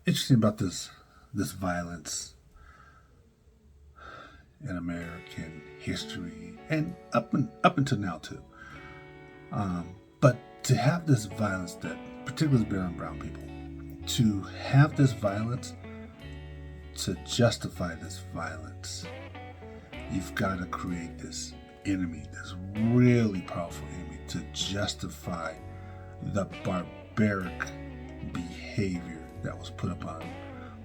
interesting about this violence in American history and up until now too. But to have this violence that particularly has been on brown people, to have this violence, to justify this violence, you've got to create this enemy, this really powerful enemy, to justify the barbaric behavior that was put upon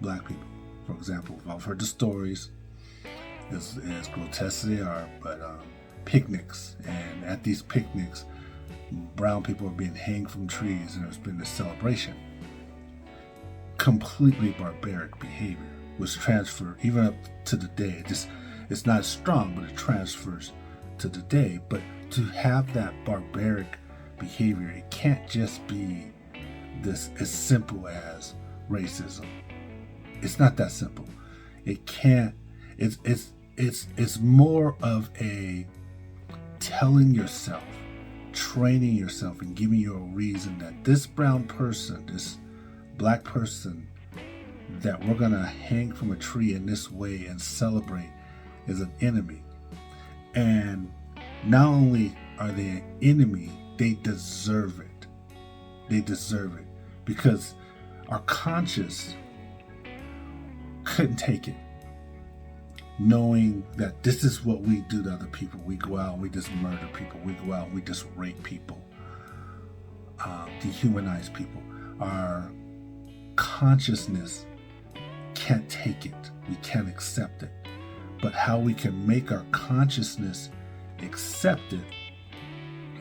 black people. For example, I've heard the stories, as grotesque as they are, but picnics, and at these picnics, brown people are being hanged from trees, and there's been this celebration. Completely barbaric behavior was transferred even up to the day. It's not strong, but it transfers to the day. But to have that barbaric behavior, it can't just be this as simple as racism. It's not that simple. It can't. It's more of a telling yourself, training yourself, and giving you a reason that this brown person, this black person that we're gonna hang from a tree in this way and celebrate is an enemy. And not only are they an enemy, they deserve it. They deserve it because our conscience couldn't take it. Knowing that this is what we do to other people. We go out and we just murder people. We go out and we just rape people. Dehumanize people. Our consciousness can't take it. We can't accept it. But how we can make our consciousness accept it,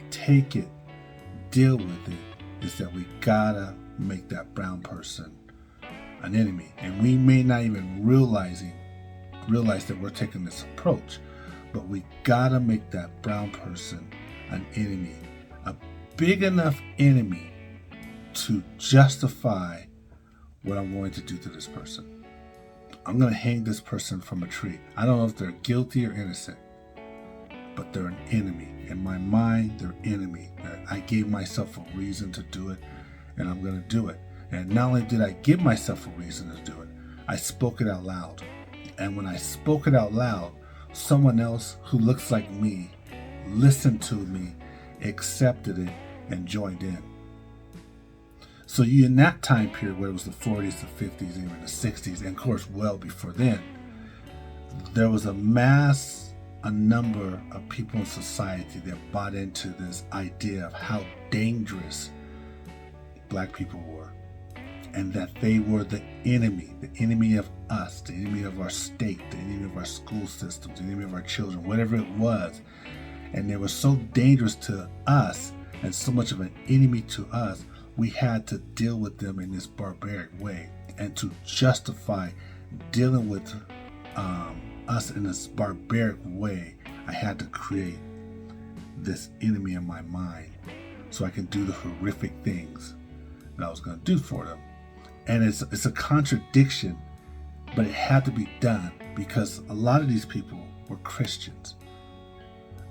take it, deal with it, is that we gotta make that brown person an enemy. And we may not even realize that we're taking this approach, but we gotta make that brown person an enemy, a big enough enemy to justify what I'm going to do to this person. I'm going to hang this person from a tree. I don't know if they're guilty or innocent, but they're an enemy. In my mind, they're enemy. I gave myself a reason to do it, and I'm going to do it. And not only did I give myself a reason to do it, I spoke it out loud. And when I spoke it out loud, someone else who looks like me listened to me, accepted it, and joined in. So you, in that time period, where it was the 40s, the 50s, even the 60s, and of course well before then, there was a number of people in society that bought into this idea of how dangerous black people were, and that they were the enemy of us, the enemy of our state, the enemy of our school systems, the enemy of our children, whatever it was. And they were so dangerous to us and so much of an enemy to us, we had to deal with them in this barbaric way. And to justify dealing with us in this barbaric way, I had to create this enemy in my mind so I can do the horrific things that I was going to do for them. And it's a contradiction, but it had to be done because a lot of these people were Christians.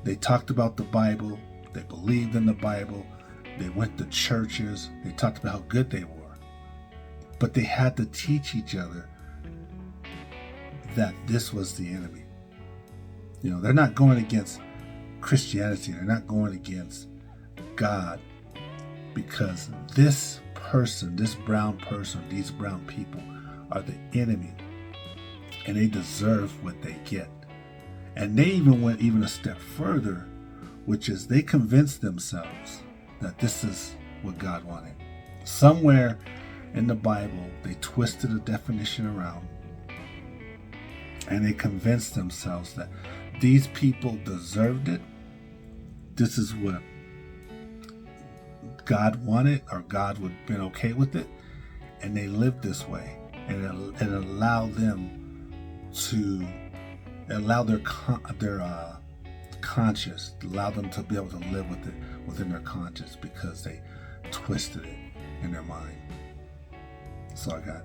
They talked about the Bible, they believed in the Bible, they went to churches, they talked about how good they were. But they had to teach each other that this was the enemy. You know, they're not going against Christianity, they're not going against God, because this person, this brown person, these brown people are the enemy, and they deserve what they get. And they even went a step further, which is they convinced themselves that this is what God wanted. Somewhere in the Bible, they twisted the definition around, and they convinced themselves that these people deserved it. This is what God wanted, or God would have been okay with it, and they lived this way, and it allowed them to allow their conscience, allow them to be able to live with it within their conscience, because they twisted it in their mind. That's all I got.